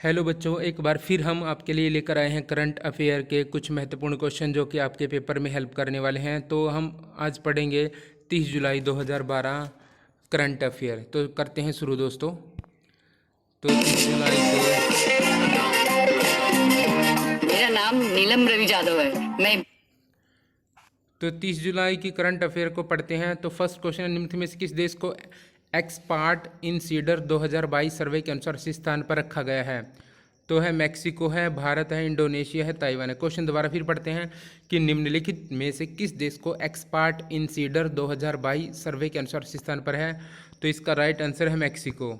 Hello बच्चों, एक बार फिर हम आपके लिए लेकर आए हैं करंट अफेयर के कुछ महत्वपूर्ण क्वेश्चन जो कि आपके पेपर में हेल्प करने वाले हैं। तो हम आज पढ़ेंगे 30 जुलाई 2012 करंट अफेयर। तो करते हैं शुरू दोस्तों। तो 30 जुलाई के मेरा नाम नीलम रवि जादव है। मैं 30 जुलाई की करंट अफेयर को पढ़ते हैं। तो फर्स्ट क्वेश्चन, निम्न में से किस देश को एक्सपर्ट इन सीडर 2022 सर्वे के अनुसार इस स्थान पर रखा गया है? तो है मैक्सिको है, भारत है, इंडोनेशिया है, ताइवान है। क्वेश्चन दोबारा फिर पढ़ते हैं कि निम्नलिखित में से किस देश को एक्सपर्ट इन सीडर 2022 सर्वे के अनुसार इस स्थान पर है? तो इसका राइट आंसर है मैक्सिको।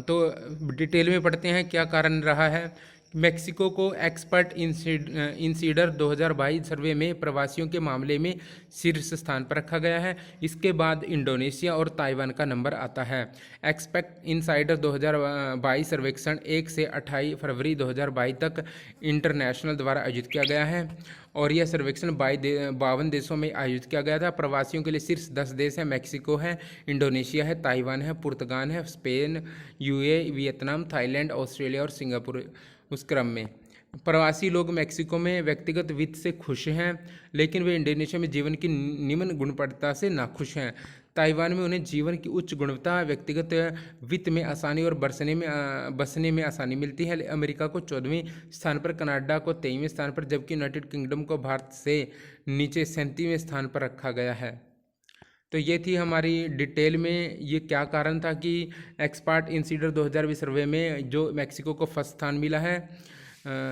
तो डिटेल में पढ़ते हैं क्या कारण रहा है। मेक्सिको को एक्सपर्ट इंसीडर 2022 सर्वे में प्रवासियों के मामले में शीर्ष स्थान पर रखा गया है। इसके बाद इंडोनेशिया और ताइवान का नंबर आता है। एक्सपेक्ट इंसाइडर 2022 सर्वेक्षण 1 से 28 फरवरी 2022 तक इंटरनेशनल द्वारा आयोजित किया गया है और यह सर्वेक्षण 52 देशों में आयोजित किया गया था। प्रवासियों के लिए शीर्ष 10 देश हैं, मैक्सिको है, इंडोनेशिया है, ताइवान है, पुर्तगाल है, Spain, UAE, Vietnam, Thailand, Australia और सिंगापुर। उस क्रम में प्रवासी लोग मैक्सिको में व्यक्तिगत वित्त से खुश हैं, लेकिन वे इंडोनेशिया में जीवन की निम्न गुणवत्ता से नाखुश हैं। ताइवान में उन्हें जीवन की उच्च गुणवत्ता, व्यक्तिगत वित्त में आसानी और बसने में आसानी मिलती है। अमेरिका को 14वें स्थान पर, कनाडा को 23वें स्थान पर, जबकि यूनाइटेड किंगडम को भारत से नीचे 37वें स्थान पर रखा गया है। तो ये थी हमारी डिटेल में ये क्या कारण था कि एक्सपर्ट इंसीडर 2020 सर्वे में जो मैक्सिको को फर्स्ट स्थान मिला है।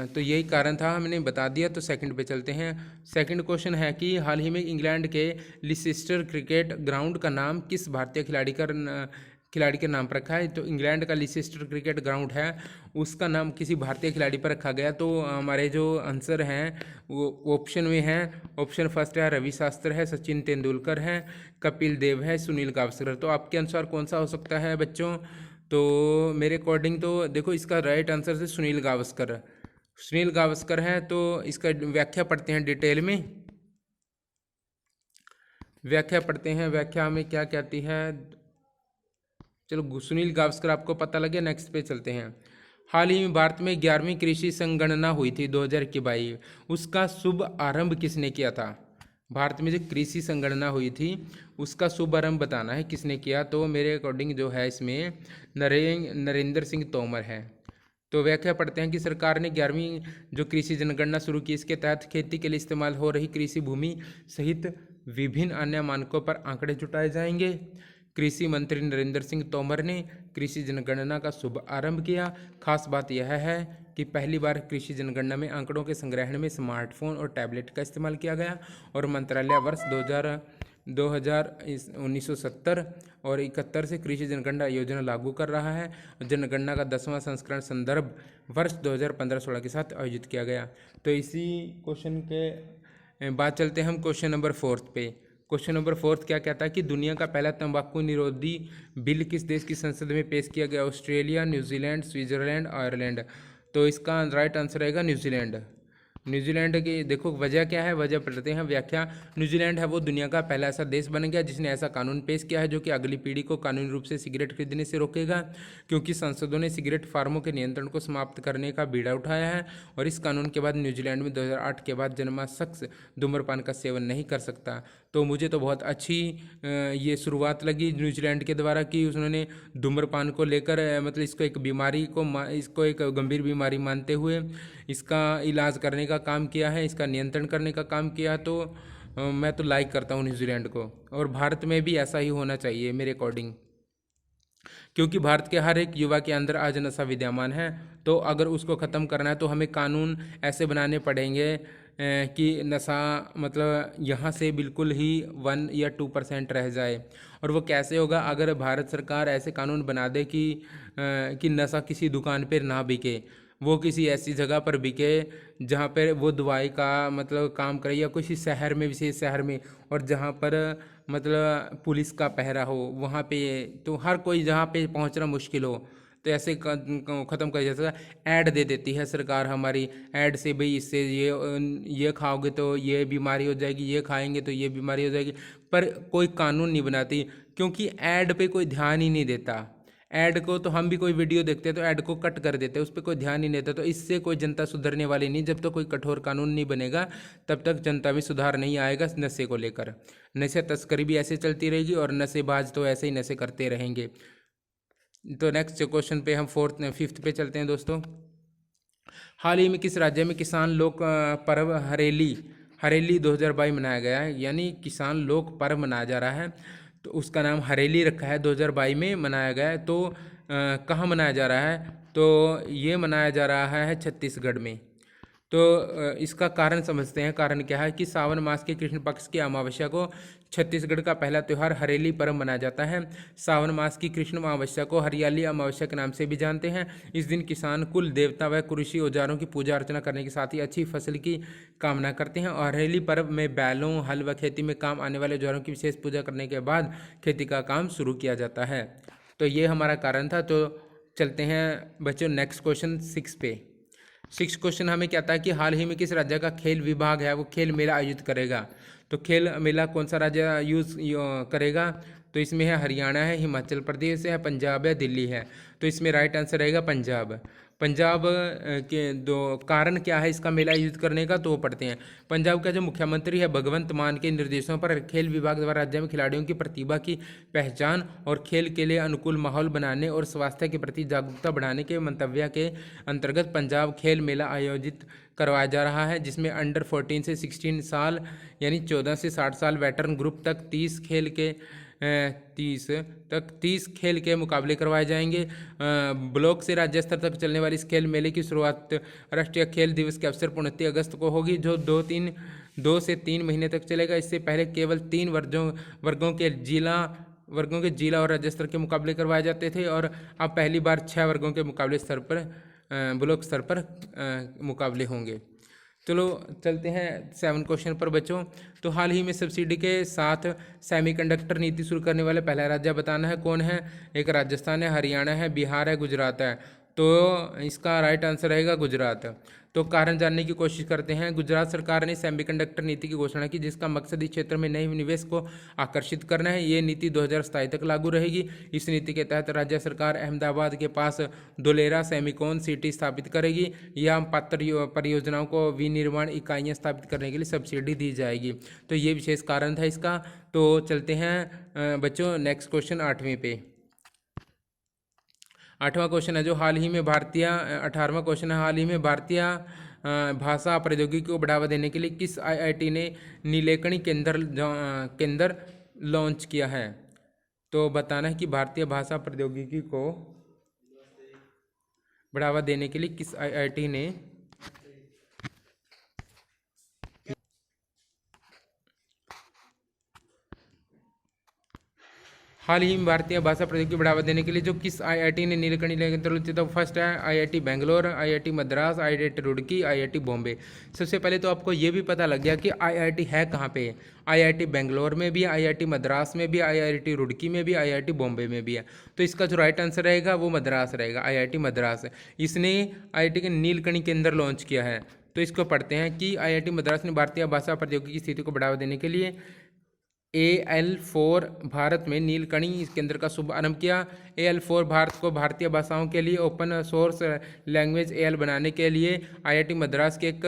तो यही कारण था, हमने बता दिया। तो सेकंड पे चलते हैं। सेकंड क्वेश्चन है कि हाल ही में इंग्लैंड के लिसेस्टर क्रिकेट ग्राउंड का नाम किस भारतीय खिलाड़ी के नाम पर रखा है? तो इंग्लैंड का लिसेस्टर क्रिकेट ग्राउंड है, उसका नाम किसी भारतीय खिलाड़ी पर रखा गया। तो हमारे जो आंसर हैं वो ऑप्शन में हैं। ऑप्शन फर्स्ट है रवि शास्त्र है, सचिन तेंदुलकर है, कपिल देव है, सुनील गावस्कर। तो आपके अनुसार कौन सा हो सकता है बच्चों? तो मेरे अकॉर्डिंग तो देखो इसका राइट आंसर है सुनील गावस्कर। सुनील गावस्कर है। तो इसका व्याख्या पढ़ते हैं डिटेल में। व्याख्या पढ़ते हैं, व्याख्या में क्या कहती है। चलो सुनील गावस्कर आपको पता लगे, नेक्स्ट पे चलते हैं। हाल ही में भारत में 11वीं कृषि संगणना हुई थी 2022। उसका शुभ आरंभ किसने किया था? भारत में जो कृषि संगणना हुई थी उसका शुभ आरंभ बताना है किसने किया। तो मेरे अकॉर्डिंग जो है इसमें नरेंद्र सिंह तोमर है। तो व्याख्या पढ़ते हैं कि सरकार ने 11वीं जो कृषि जनगणना शुरू की, इसके तहत खेती के लिए इस्तेमाल हो रही कृषि भूमि सहित विभिन्न अन्य मानकों पर आंकड़े जुटाए जाएंगे। कृषि मंत्री नरेंद्र सिंह तोमर ने कृषि जनगणना का शुभ आरंभ किया। खास बात यह है कि पहली बार कृषि जनगणना में आंकड़ों के संग्रहण में स्मार्टफोन और टैबलेट का इस्तेमाल किया गया और मंत्रालय वर्ष 1970 और 71 से कृषि जनगणना योजना लागू कर रहा है। जनगणना का 10वां संस्करण संदर्भ वर्ष 2015-16 के साथ आयोजित किया गया। तो इसी क्वेश्चन के बाद चलते हैं हम क्वेश्चन नंबर 4 पे। क्वेश्चन नंबर 4 क्या कहता है कि दुनिया का पहला तंबाकू निरोधी बिल किस देश की संसद में पेश किया गया? Australia, New Zealand, Switzerland, Ireland. तो इसका राइट आंसर रहेगा न्यूजीलैंड। न्यूजीलैंड की देखो वजह क्या है, वजह पढ़ते हैं व्याख्या। न्यूजीलैंड है वो दुनिया का पहला ऐसा देश बन गया जिसने ऐसा कानून पेश किया है जो कि अगली पीढ़ी को कानूनी रूप से सिगरेट खरीदने से रोकेगा, क्योंकि सांसदों ने सिगरेट फार्मों के नियंत्रण को समाप्त करने का बीड़ा उठाया है। और इस कानून के बाद न्यूजीलैंड में 2008 के बाद जन्मा शख्स धूम्रपान का सेवन नहीं कर सकता। तो मुझे तो बहुत अच्छी ये शुरुआत लगी न्यूजीलैंड के द्वारा कि उन्होंने धूम्रपान को लेकर मतलब इसको एक बीमारी को इसको एक गंभीर बीमारी मानते हुए इसका इलाज करने का काम किया है, इसका नियंत्रण करने का काम किया। तो मैं तो लाइक करता हूँ न्यूजीलैंड को, और भारत में भी ऐसा ही होना चाहिए मेरे अकॉर्डिंग, क्योंकि भारत के हर एक युवा के अंदर आज नशा विद्यमान है। तो अगर उसको ख़त्म करना है तो हमें कानून ऐसे बनाने पड़ेंगे कि नशा मतलब यहाँ से बिल्कुल ही 1 या 2% रह जाए। और वो कैसे होगा? अगर भारत सरकार ऐसे कानून बना दे कि नशा किसी दुकान पर ना बिके, वो किसी ऐसी जगह पर बिके जहाँ पर वो दवाई का मतलब काम करे, या किसी शहर में, विशेष शहर में, और जहाँ पर मतलब पुलिस का पहरा हो वहाँ पे, तो हर कोई जहाँ पे पहुँचना मुश्किल हो, तो ऐसे ख़त्म कर जैसा ऐड दे देती है सरकार हमारी। ऐड से भाई इससे ये खाओगे तो ये बीमारी हो जाएगी, ये खाएंगे तो ये बीमारी हो जाएगी, पर कोई कानून नहीं बनाती, क्योंकि ऐड पे कोई ध्यान ही नहीं देता। ऐड को तो हम भी कोई वीडियो देखते हैं तो ऐड को कट कर देते हैं, उस पर कोई ध्यान नहीं देता। तो इससे कोई जनता सुधरने वाली नहीं। जब तक कोई कठोर कानून नहीं बनेगा तब तक जनता में सुधार नहीं आएगा नशे को लेकर। नशे तस्करी भी ऐसे चलती रहेगी और नशेबाज तो ऐसे ही नशे करते रहेंगे। तो नेक्स्ट क्वेश्चन पे हम फिफ्थ पे चलते हैं दोस्तों। हाल ही में किस राज्य में किसान लोक पर्व हरेली 2022 मनाया गया है? यानी किसान लोक पर्व मनाया जा रहा है, तो उसका नाम हरेली रखा है, 2022 में मनाया गया है। तो कहाँ मनाया जा रहा है? तो ये मनाया जा रहा है छत्तीसगढ़ में। तो इसका कारण समझते हैं। कारण क्या है कि सावन मास के कृष्ण पक्ष की अमावस्या को छत्तीसगढ़ का पहला त्यौहार हरेली पर्व मनाया जाता है। सावन मास की कृष्ण अमावस्या को हरियाली अमावस्या के नाम से भी जानते हैं। इस दिन किसान कुल देवता व कृषि औजारों की पूजा अर्चना करने के साथ ही अच्छी फसल की कामना करते हैं। और हरेली पर्व में बैलों, हल व खेती में काम आने वाले औजारों की विशेष पूजा करने के बाद खेती का काम शुरू किया जाता है। तो ये हमारा कारण था। तो चलते हैं बच्चों नेक्स्ट क्वेश्चन 6 पे। 6 क्वेश्चन हमें क्या था कि हाल ही में किस राज्य का खेल विभाग है वो खेल मेला आयोजित करेगा? तो खेल मेला कौन सा राज्य करेगा? तो इसमें है हरियाणा है, हिमाचल प्रदेश है, पंजाब है, दिल्ली है। तो इसमें राइट आंसर रहेगा पंजाब। पंजाब के दो कारण क्या है इसका मेला आयोजित करने का, तो वो पढ़ते हैं। पंजाब का जो मुख्यमंत्री है भगवंत मान के निर्देशों पर खेल विभाग द्वारा राज्य में खिलाड़ियों की प्रतिभा की पहचान और खेल के लिए अनुकूल माहौल बनाने और स्वास्थ्य के प्रति जागरूकता बढ़ाने के मंतव्य के अंतर्गत पंजाब खेल मेला आयोजित करवाया जा रहा है, जिसमें अंडर 14 से 16 साल यानी 14 से 60 साल वेटरन ग्रुप तक 30 खेल के मुकाबले करवाए जाएंगे। ब्लॉक से राज्य स्तर तक चलने वाली इस खेल मेले की शुरुआत राष्ट्रीय खेल दिवस के अवसर 29 अगस्त को होगी, जो 2 से 3 महीने तक चलेगा। इससे पहले केवल 3 वर्गों के जिला और राज्य स्तर के मुकाबले करवाए जाते थे, और अब पहली बार 6 वर्गों के मुकाबले स्तर पर ब्लॉक स्तर पर मुकाबले होंगे। चलो चलते हैं 7 क्वेश्चन पर बच्चों। तो हाल ही में सब्सिडी के साथ सेमीकंडक्टर नीति शुरू करने वाले पहला राज्य बताना है कौन है? एक राजस्थान है, हरियाणा है, बिहार है, गुजरात है। तो इसका राइट आंसर रहेगा गुजरात। तो कारण जानने की कोशिश करते हैं। गुजरात सरकार ने सेमीकंडक्टर नीति की घोषणा की, जिसका मकसद इस क्षेत्र में नए निवेश को आकर्षित करना है। ये नीति 2027 तक लागू रहेगी। इस नीति के तहत राज्य सरकार अहमदाबाद के पास धोलेरा सेमीकॉन सिटी स्थापित करेगी। या पात्र परियोजनाओं को विनिर्माण इकाइयाँ स्थापित करने के लिए सब्सिडी दी जाएगी। तो ये विशेष कारण था इसका। तो चलते हैं बच्चों नेक्स्ट क्वेश्चन 8वें पे। 8वां क्वेश्चन है जो हाल ही में 18वां क्वेश्चन है, हाल ही में भारतीय भाषा प्रौद्योगिकी को बढ़ावा देने के लिए किस आईआईटी ने नीलेकणी केंद्र लॉन्च किया है? तो बताना है कि भारतीय भाषा प्रौद्योगिकी को बढ़ावा देने के लिए किस आईआईटी ने हाल ही में भारतीय भाषा प्रौद्योगिकी बढ़ावा देने के लिए जो किस आईआईटी ने नीलकणी केंद्र, तो फर्स्ट है IIT Bangalore, IIT Madras, IIT Roorkee, IIT Bombay. सबसे पहले तो आपको ये भी पता लग गया कि आईआईटी है कहाँ पे। आईआईटी बेंगलोर में भी, आईआईटी मद्रास में भी, आईआईटी रुड़की में भी, आईआईटी बॉम्बे में भी है। तो इसका जो राइट आंसर रहेगा वो मद्रास रहेगा, आईआईटी मद्रास। इसने आईआईटी के नीलकणी केंद्र लॉन्च किया है। तो इसको पढ़ते हैं कि आईआईटी मद्रास ने भारतीय भाषा प्रौद्योगिकी की स्थिति को बढ़ावा देने के लिए AL4 भारत में नीलकणी केंद्र का शुभारंभ किया। AL4 भारत को भारतीय भाषाओं के लिए ओपन सोर्स लैंग्वेज AL बनाने के लिए आईआईटी मद्रास के एक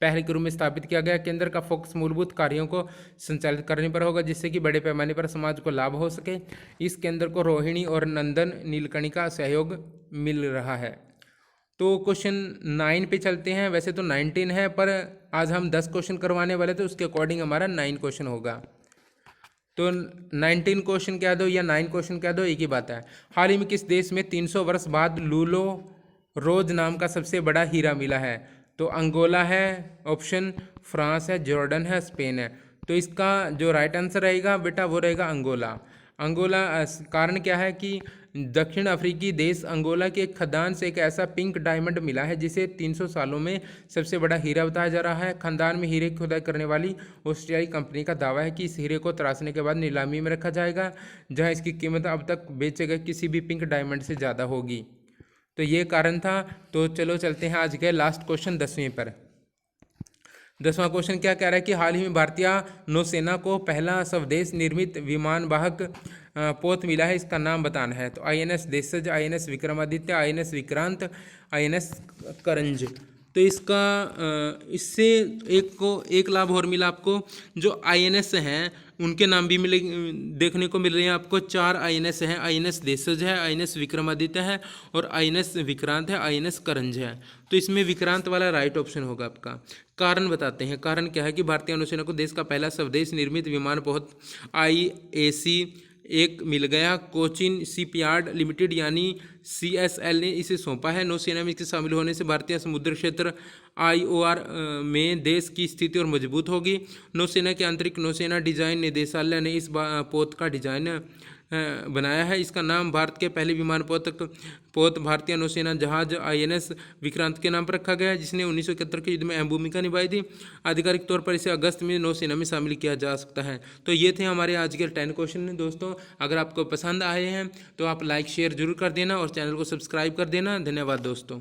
पहल के रूप में स्थापित किया गया। केंद्र का फोकस मूलभूत कार्यों को संचालित करने पर होगा, जिससे कि बड़े पैमाने पर समाज को लाभ हो सके। इस केंद्र को रोहिणी और नंदन नीलकणी का सहयोग मिल रहा है। तो क्वेश्चन 9 पे चलते हैं। वैसे तो 19 है, पर आज हम 10 क्वेश्चन करवाने वाले थे, उसके अकॉर्डिंग हमारा 9 क्वेश्चन होगा। तो 19 क्वेश्चन कह दो या 9 क्वेश्चन कह दो, एक ही बात है। हाल ही में किस देश में 300 वर्ष बाद लूलो रोज नाम का सबसे बड़ा हीरा मिला है? तो अंगोला है ऑप्शन, फ्रांस है, जॉर्डन है, स्पेन है। तो इसका जो राइट आंसर रहेगा बेटा वो रहेगा अंगोला। अंगोला कारण क्या है कि दक्षिण अफ्रीकी देश अंगोला के खदान से एक ऐसा पिंक डायमंड मिला है जिसे 300 सालों में सबसे बड़ा हीरा बताया जा रहा है। खदान में हीरे की खुदाई करने वाली ऑस्ट्रेलियाई कंपनी का दावा है कि इस हीरे को तराशने के बाद नीलामी में रखा जाएगा, जहां इसकी कीमत अब तक बेचे गए किसी भी पिंक डायमंड से ज़्यादा होगी। तो ये कारण था। तो चलो चलते हैं आज के लास्ट क्वेश्चन 10वें पर। 10वां क्वेश्चन क्या कह रहा है कि हाल ही में भारतीय नौसेना को पहला स्वदेश निर्मित विमान वाहक पोत मिला है, इसका नाम बताना है। तो INS देशज, INS Vikramaditya, INS Vikrant, INS करंज। तो इससे एक लाभ और मिला आपको, जो INS हैं उनके नाम भी मिले, देखने को मिल रहे हैं आपको। 4 INS हैं, INS देशज है, INS विक्रमादित्य है और INS विक्रांत है, INS करंज है। तो इसमें विक्रांत वाला राइट ऑप्शन होगा आपका। कारण बताते हैं, कारण क्या है कि भारतीय वायुसेना को देश का पहला स्वदेश निर्मित विमान बहुत IAC एक मिल गया। कोचिन शिपयार्ड लिमिटेड यानी CSL ने इसे सौंपा है। नौसेना में इसके शामिल होने से भारतीय समुद्र क्षेत्र IOR में देश की स्थिति और मजबूत होगी। नौसेना के आंतरिक नौसेना डिजाइन निदेशालय ने इस पोत का डिजाइन बनाया है। इसका नाम भारत के पहले विमान पोत भारतीय नौसेना जहाज INS विक्रांत के नाम पर रखा गया है, जिसने 1971 के युद्ध में अहम भूमिका निभाई थी। आधिकारिक तौर पर इसे अगस्त में नौसेना में शामिल किया जा सकता है। तो ये थे हमारे आज के 10 क्वेश्चन दोस्तों। अगर आपको पसंद आए हैं तो आप लाइक शेयर जरूर कर देना और चैनल को सब्सक्राइब कर देना। धन्यवाद दोस्तों।